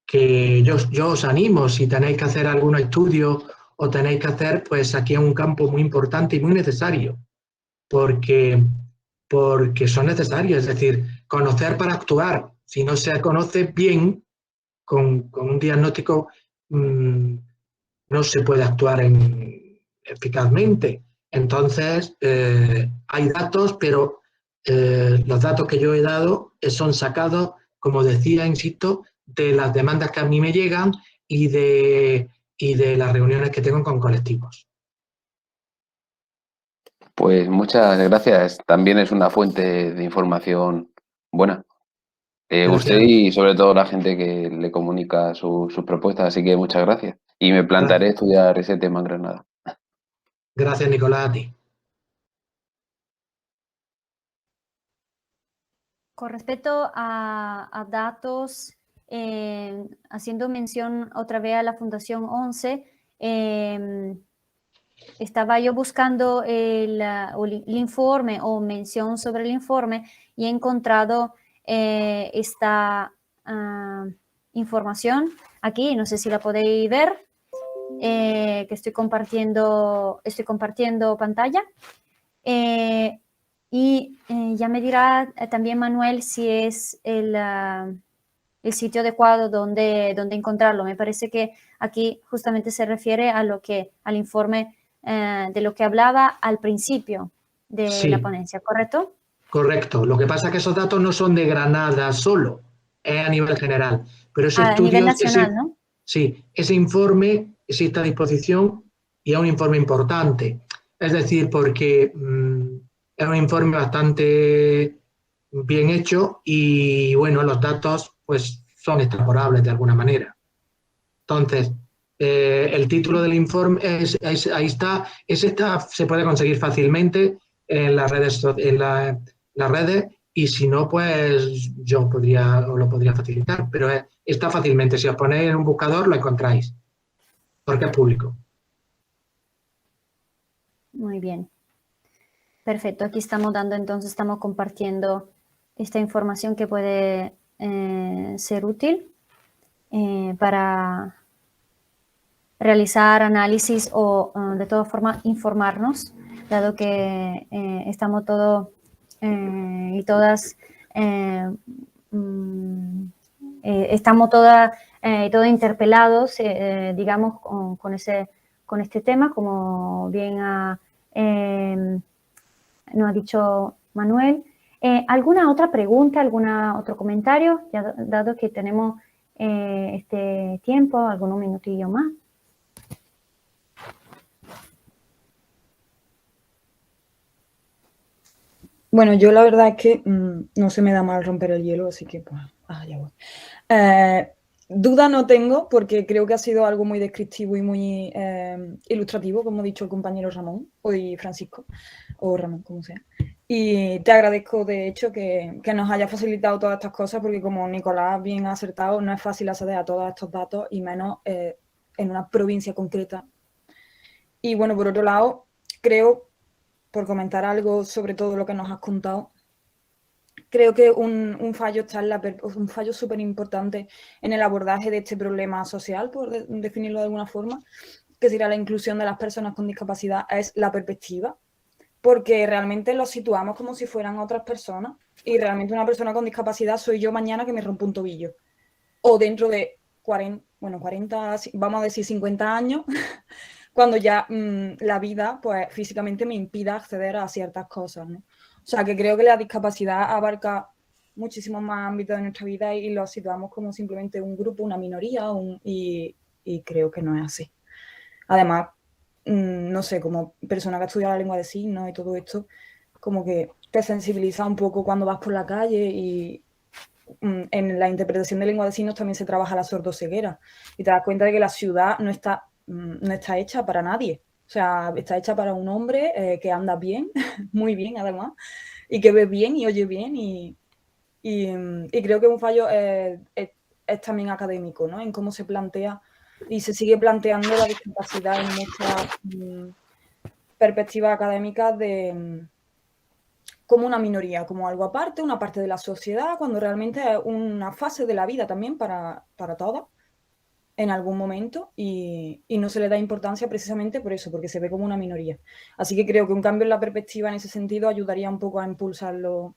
que yo os animo, si tenéis que hacer algún estudio o tenéis que hacer, pues aquí es un campo muy importante y muy necesario, porque son necesarios, es decir, conocer para actuar. Si no se conoce bien, con un diagnóstico no se puede actuar eficazmente. Entonces, hay datos, pero los datos que yo he dado son sacados, como decía, insisto, de las demandas que a mí me llegan y de las reuniones que tengo con colectivos. Pues muchas gracias. También es una fuente de información buena. Usted y sobre todo la gente que le comunica sus propuestas, así que muchas gracias. Y me plantaré a estudiar ese tema en Granada. Gracias, Nicolás, a ti. Con respecto a datos, haciendo mención otra vez a la Fundación ONCE, estaba yo buscando el informe o mención sobre el informe y he encontrado esta información aquí, no sé si la podéis ver, que estoy compartiendo pantalla. Y ya me dirá también Manuel si es el sitio adecuado donde encontrarlo. Me parece que aquí justamente se refiere al informe de lo que hablaba al principio de la ponencia, ¿correcto? Correcto. Lo que pasa es que esos datos no son de Granada solo, es a nivel general. Pero ese estudio, a nivel nacional, ¿no? Sí, ese informe existe a disposición y es un informe importante. Es decir, porque es un informe bastante bien hecho y, bueno, los datos pues son extrapolables de alguna manera. Entonces, el título del informe ahí está, se puede conseguir fácilmente en las redes, y si no, pues yo os lo podría facilitar, pero está fácilmente. Si os ponéis en un buscador lo encontráis, porque es público. Muy bien. Perfecto, aquí estamos estamos compartiendo esta información que puede ser útil para realizar análisis o de todas formas informarnos, dado que estamos todos y todas estamos todos interpelados, digamos, con este tema, como bien nos ha dicho Manuel. ¿Alguna otra pregunta, algún otro comentario? Ya dado que tenemos este tiempo, algunos minutillos más. Bueno, yo la verdad es que no se me da mal romper el hielo, así que pues, ya voy. Duda no tengo, porque creo que ha sido algo muy descriptivo y muy ilustrativo, como ha dicho el compañero Ramón, o Francisco, o Ramón, como sea. Y te agradezco, de hecho, que nos haya facilitado todas estas cosas, porque como Nicolás bien ha acertado, no es fácil acceder a todos estos datos, y menos en una provincia concreta. Y bueno, por otro lado, creo, por comentar algo sobre todo lo que nos has contado, creo que un fallo está un fallo súper importante en el abordaje de este problema social, por definirlo de alguna forma, que sería la inclusión de las personas con discapacidad, es la perspectiva, porque realmente los situamos como si fueran otras personas, y realmente una persona con discapacidad soy yo mañana que me rompo un tobillo, o dentro de 40, vamos a decir 50 años, cuando ya la vida, pues físicamente me impida acceder a ciertas cosas, ¿no? O sea, que creo que la discapacidad abarca muchísimos más ámbitos de nuestra vida y lo situamos como simplemente un grupo, una minoría, y creo que no es así. Además, no sé, como persona que ha estudiado la lengua de signos y todo esto, como que te sensibiliza un poco cuando vas por la calle, y en la interpretación de lengua de signos también se trabaja la sordoceguera, y te das cuenta de que la ciudad no está hecha para nadie. O sea, está hecha para un hombre que anda bien, muy bien además, y que ve bien y oye bien, y creo que un fallo es también académico, ¿no? En cómo se plantea y se sigue planteando la discapacidad en muchas perspectivas académicas como una minoría, como algo aparte, una parte de la sociedad, cuando realmente es una fase de la vida también para todas, en algún momento, y no se le da importancia precisamente por eso, porque se ve como una minoría. Así que creo que un cambio en la perspectiva en ese sentido ayudaría un poco a impulsarlo,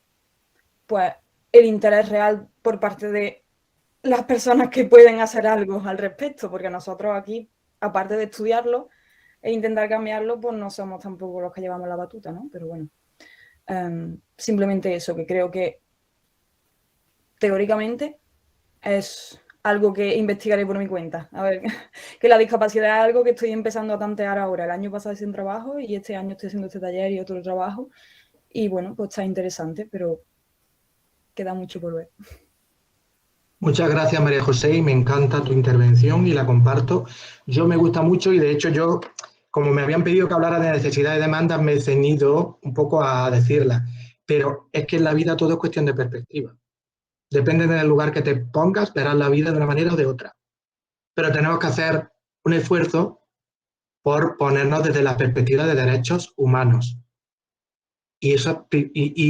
pues, el interés real por parte de las personas que pueden hacer algo al respecto, porque nosotros aquí, aparte de estudiarlo e intentar cambiarlo, pues no somos tampoco los que llevamos la batuta, ¿no? Pero bueno, simplemente eso, que creo que teóricamente es algo que investigaré por mi cuenta. A ver, que la discapacidad es algo que estoy empezando a tantear ahora. El año pasado hice un trabajo y este año estoy haciendo este taller y otro trabajo. Y bueno, pues está interesante, pero queda mucho por ver. Muchas gracias, María José, y me encanta tu intervención y la comparto. Yo me gusta mucho y de hecho yo, como me habían pedido que hablara de necesidad y demandas, me he ceñido un poco a decirla. Pero es que en la vida todo es cuestión de perspectiva. Depende del lugar que te pongas, verás la vida de una manera o de otra. Pero tenemos que hacer un esfuerzo por ponernos desde la perspectiva de derechos humanos. Y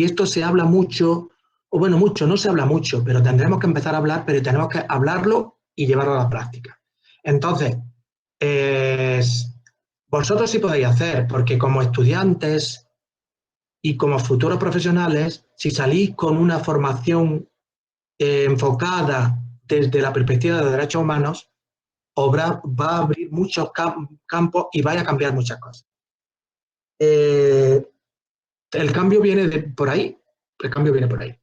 esto se habla mucho, o bueno, mucho, no se habla mucho, pero tendremos que empezar a hablar, pero tenemos que hablarlo y llevarlo a la práctica. Entonces, vosotros sí podéis hacer, porque como estudiantes y como futuros profesionales, si salís con una formación enfocada desde la perspectiva de derechos humanos, va a abrir muchos campos y vaya a cambiar muchas cosas. El cambio viene por ahí. El cambio viene por ahí.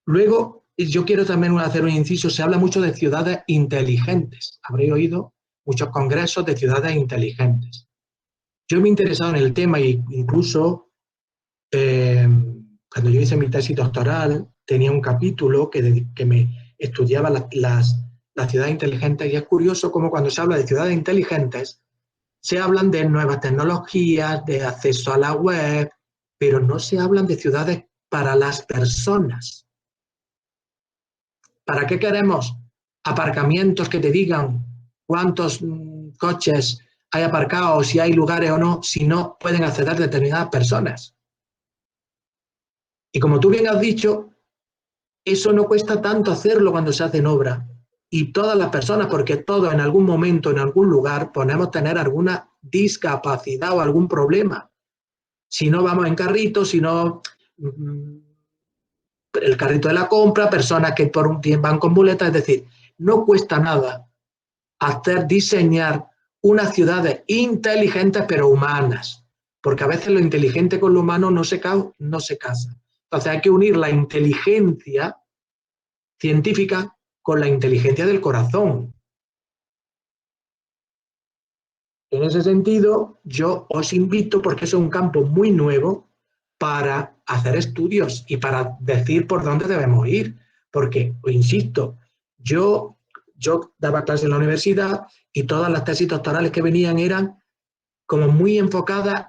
Luego, yo quiero también hacer un inciso. Se habla mucho de ciudades inteligentes. Habréis oído muchos congresos de ciudades inteligentes. Yo me he interesado en el tema e incluso cuando yo hice mi tesis doctoral tenía un capítulo que me estudiaba las ciudades inteligentes, y es curioso cómo cuando se habla de ciudades inteligentes se hablan de nuevas tecnologías, de acceso a la web, pero no se hablan de ciudades para las personas. ¿Para qué queremos aparcamientos que te digan cuántos coches hay aparcados, si hay lugares o no, si no pueden acceder determinadas personas? Y como tú bien has dicho, eso no cuesta tanto hacerlo cuando se hace en obra. Y todas las personas, porque todos en algún momento, en algún lugar, podemos tener alguna discapacidad o algún problema. Si no vamos en carrito, si no el carrito de la compra, personas que por un tiempo van con muletas, es decir, no cuesta nada diseñar unas ciudades inteligentes pero humanas, porque a veces lo inteligente con lo humano no se casa. Entonces hay que unir la inteligencia científica con la inteligencia del corazón. En ese sentido, yo os invito, porque es un campo muy nuevo, para hacer estudios y para decir por dónde debemos ir. Porque, insisto, yo daba clases en la universidad y todas las tesis doctorales que venían eran como muy enfocadas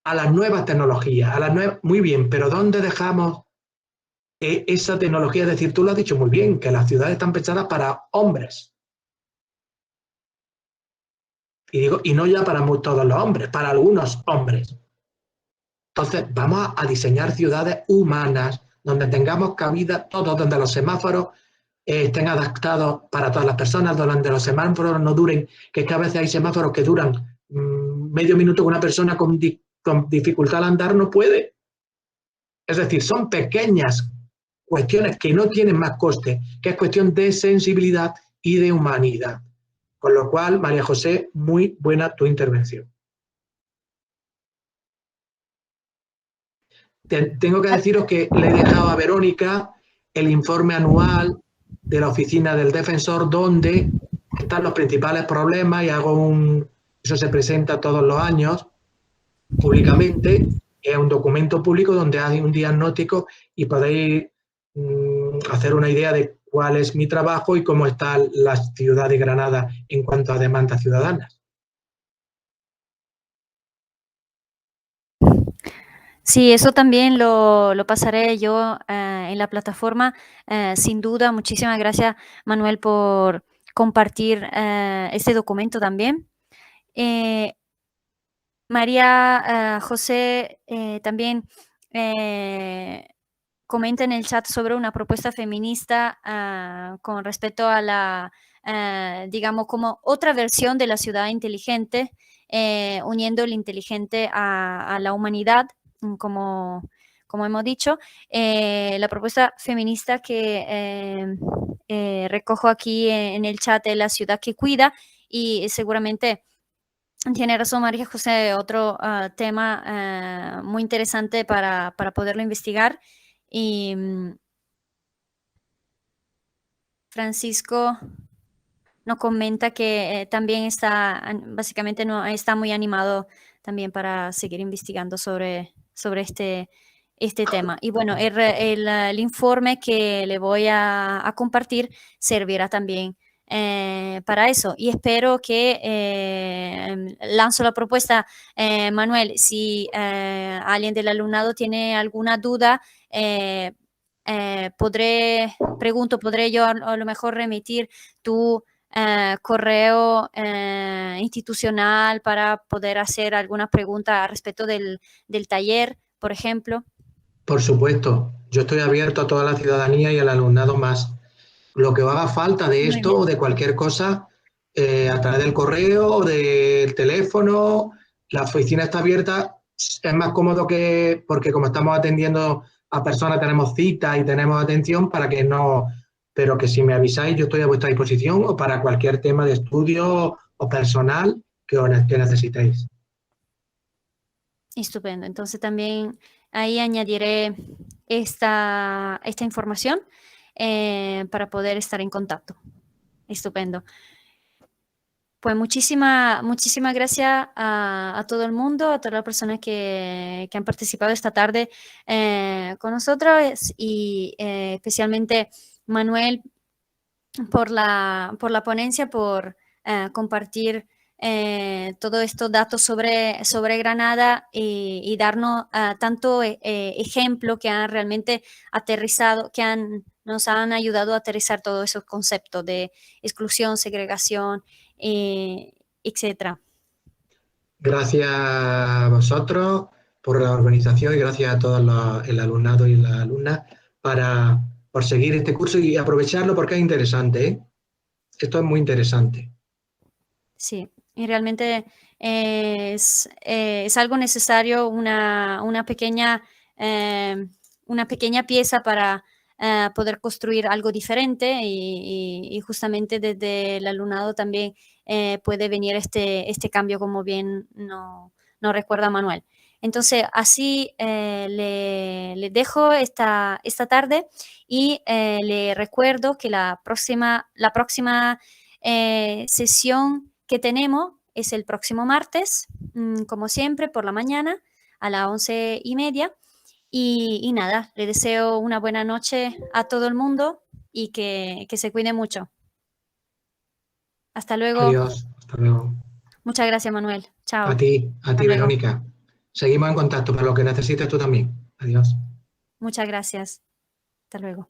a las nuevas tecnologías, muy bien, pero ¿dónde dejamos esa tecnología? Es decir, tú lo has dicho muy bien, que las ciudades están pensadas para hombres. Y no ya para todos los hombres, para algunos hombres. Entonces, vamos a diseñar ciudades humanas, donde tengamos cabida todos, donde los semáforos estén adaptados para todas las personas, donde los semáforos no duren, que es que a veces hay semáforos que duran medio minuto, que una persona con dificultad al andar no puede. Es decir, son pequeñas cuestiones que no tienen más coste, que es cuestión de sensibilidad y de humanidad. Con lo cual, María José, muy buena tu intervención. Tengo que deciros que le he dejado a Verónica el informe anual de la Oficina del Defensor, donde están los principales problemas, y eso se presenta todos los años públicamente. Es un documento público donde hay un diagnóstico y podéis hacer una idea de cuál es mi trabajo y cómo está la ciudad de Granada en cuanto a demandas ciudadanas. Sí, eso también lo pasaré yo en la plataforma, sin duda. Muchísimas gracias, Manuel, por compartir este documento también. María José también comenta en el chat sobre una propuesta feminista con respecto a la, digamos, como otra versión de la ciudad inteligente, uniendo el inteligente a la humanidad, como hemos dicho. La propuesta feminista que recojo aquí en el chat de La Ciudad que Cuida, y seguramente tiene razón María José, otro tema muy interesante para poderlo investigar. Y Francisco nos comenta que también básicamente no, está muy animado también para seguir investigando sobre este tema. Y bueno, el informe que le voy a compartir servirá también para eso. Y espero que lanzo la propuesta, Manuel, si alguien del alumnado tiene alguna duda, podré yo a lo mejor remitir tu correo institucional para poder hacer alguna pregunta respecto del taller, por ejemplo. Por supuesto, yo estoy abierto a toda la ciudadanía y al alumnado más. Lo que haga falta de esto o de cualquier cosa, a través del correo o del teléfono, la oficina está abierta. Es más cómodo porque como estamos atendiendo a personas, tenemos citas y tenemos atención para que no, pero que si me avisáis, yo estoy a vuestra disposición o para cualquier tema de estudio o personal que necesitéis. Estupendo. Entonces también ahí añadiré esta información para poder estar en contacto. Estupendo. Pues muchísimas gracias a todo el mundo, a todas las personas que han participado esta tarde con nosotros, y especialmente Manuel por la ponencia, por compartir todos estos datos sobre Granada y darnos tanto ejemplo que han realmente aterrizado, nos han ayudado a aterrizar todos esos conceptos de exclusión, segregación, etcétera. Gracias a vosotros por la organización y gracias a todo el alumnado y las alumnas por seguir este curso y aprovecharlo porque es interesante, ¿eh? Esto es muy interesante. Sí, y realmente es algo necesario, una pequeña pieza para poder construir algo diferente y justamente desde el alumnado también puede venir este cambio, como bien nos recuerda Manuel. Entonces, así le dejo esta tarde y le recuerdo que la próxima sesión que tenemos es el próximo martes, como siempre, por la mañana a las 11:30. Y nada, le deseo una buena noche a todo el mundo y que se cuide mucho. Hasta luego. Adiós, hasta luego. Muchas gracias, Manuel. Chao. A ti, Hasta luego. Verónica. Seguimos en contacto para lo que necesites tú también. Adiós. Muchas gracias. Hasta luego.